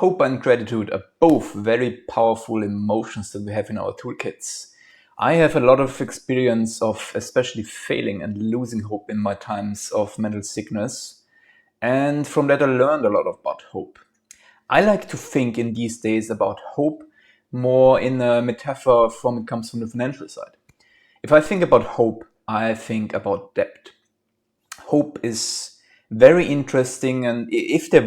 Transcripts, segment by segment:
Hope and gratitude are both very powerful emotions that we have in our toolkits. I have a lot of experience of especially failing and losing hope in my times of mental sickness, and from that I learned a lot about hope. I like to think in these days about hope more in a metaphor from it comes from the financial side. If I think about hope, I think about debt. Hope is very interesting, and if the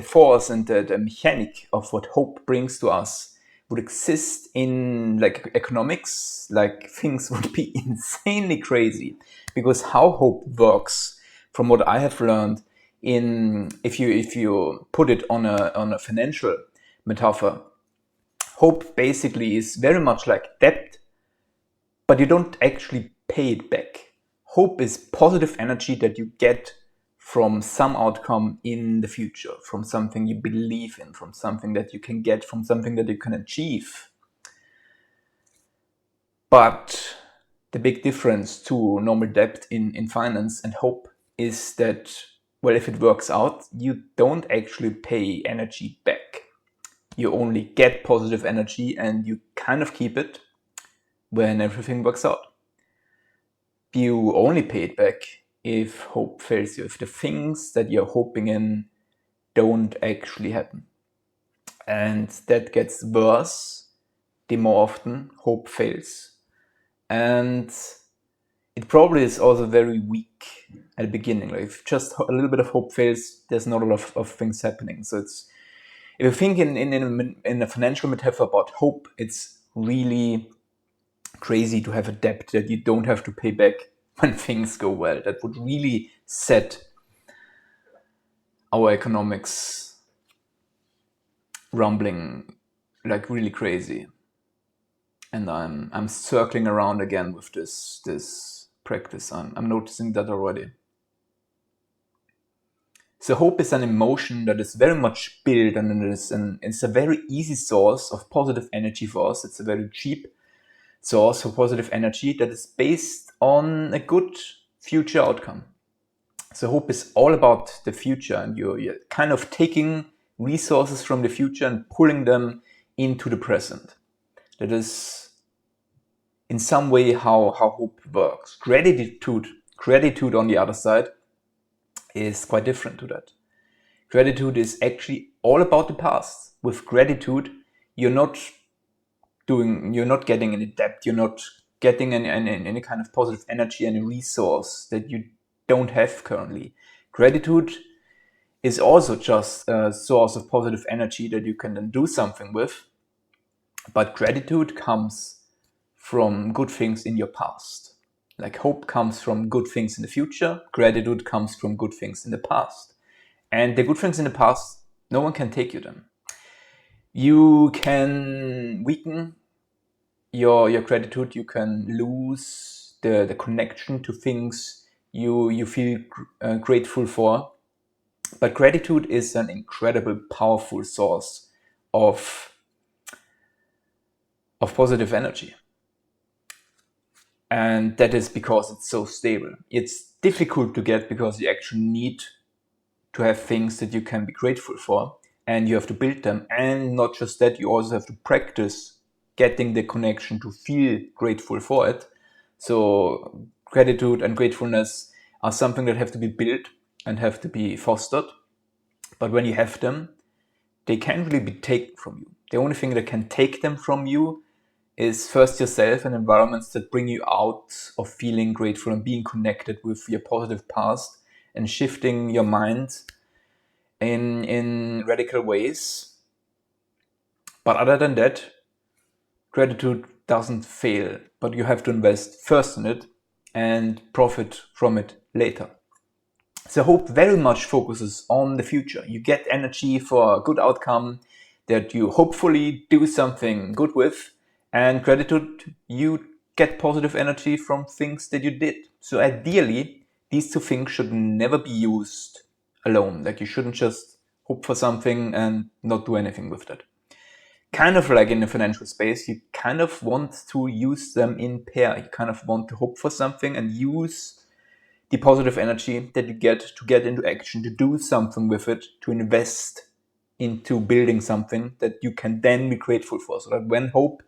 force and the mechanic of what hope brings to us would exist in like economics, like things would be insanely crazy. Because how hope works, from what I have learned, in if you put it on a financial metaphor, hope basically is very much like debt, but you don't actually pay it back. Hope is positive energy that you get from some outcome in the future, from something you believe in, from something that you can get, from something that you can achieve. But the big difference to normal debt in finance and hope is that, well, if it works out, you don't actually pay energy back. You only get positive energy and you kind of keep it when everything works out. You only pay it back if hope fails you, if the things that you're hoping in don't actually happen. And that gets worse the more often hope fails. And it probably is also very weak at the beginning. Like if just a little bit of hope fails, there's not a lot of things happening. So it's, if you think in a financial metaphor about hope, it's really crazy to have a debt that you don't have to pay back when things go well. That would really set our economics rumbling like really crazy. And I'm circling around again with this practice. I'm noticing that already. So hope is an emotion that is very much built, and it's a very easy source of positive energy for us. It's a very cheap source of positive energy that is based on a good future outcome. So hope is all about the future, and you're kind of taking resources from the future and pulling them into the present. That is in some way how hope works. Gratitude on the other side is quite different to that. Gratitude is actually all about the past. With gratitude, you're not getting any debt, you're not getting any kind of positive energy, any resource that you don't have currently. Gratitude is also just a source of positive energy that you can then do something with. But gratitude comes from good things in your past. Like hope comes from good things in the future, gratitude comes from good things in the past. And the good things in the past, no one can take you them. You can weaken your gratitude, you can lose the connection to things you feel grateful for. But gratitude is an incredible, powerful source of positive energy. And that is because it's so stable. It's difficult to get because you actually need to have things that you can be grateful for, and you have to build them. And not just that, you also have to practice getting the connection to feel grateful for it. So gratitude and gratefulness are something that have to be built and have to be fostered. But when you have them, they can't really be taken from you. The only thing that can take them from you is first yourself and environments that bring you out of feeling grateful and being connected with your positive past and shifting your mind in radical ways. But other than that, gratitude doesn't fail, but you have to invest first in it and profit from it later. So hope very much focuses on the future. You get energy for a good outcome that you hopefully do something good with. And gratitude, you get positive energy from things that you did. So ideally, these two things should never be used alone. Like you shouldn't just hope for something and not do anything with that. Kind of like in the financial space, you kind of want to use them in pair. You kind of want to hope for something and use the positive energy that you get to get into action, to do something with it, to invest into building something that you can then be grateful for. So that when hope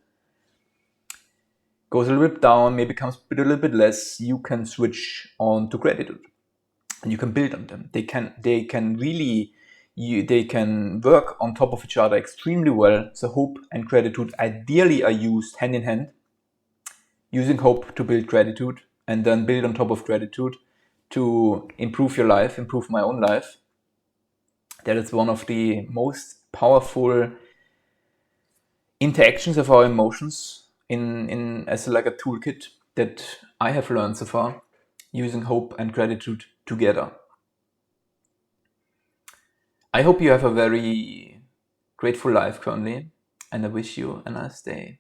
goes a little bit down, maybe comes a little bit less, you can switch on to gratitude and you can build on them. They can really they can work on top of each other extremely well. So hope and gratitude ideally are used hand in hand, using hope to build gratitude and then build on top of gratitude to improve your life, improve my own life. That is one of the most powerful interactions of our emotions in as like a toolkit that I have learned so far, using hope and gratitude together. I hope you have a very grateful life currently, and I wish you a nice day.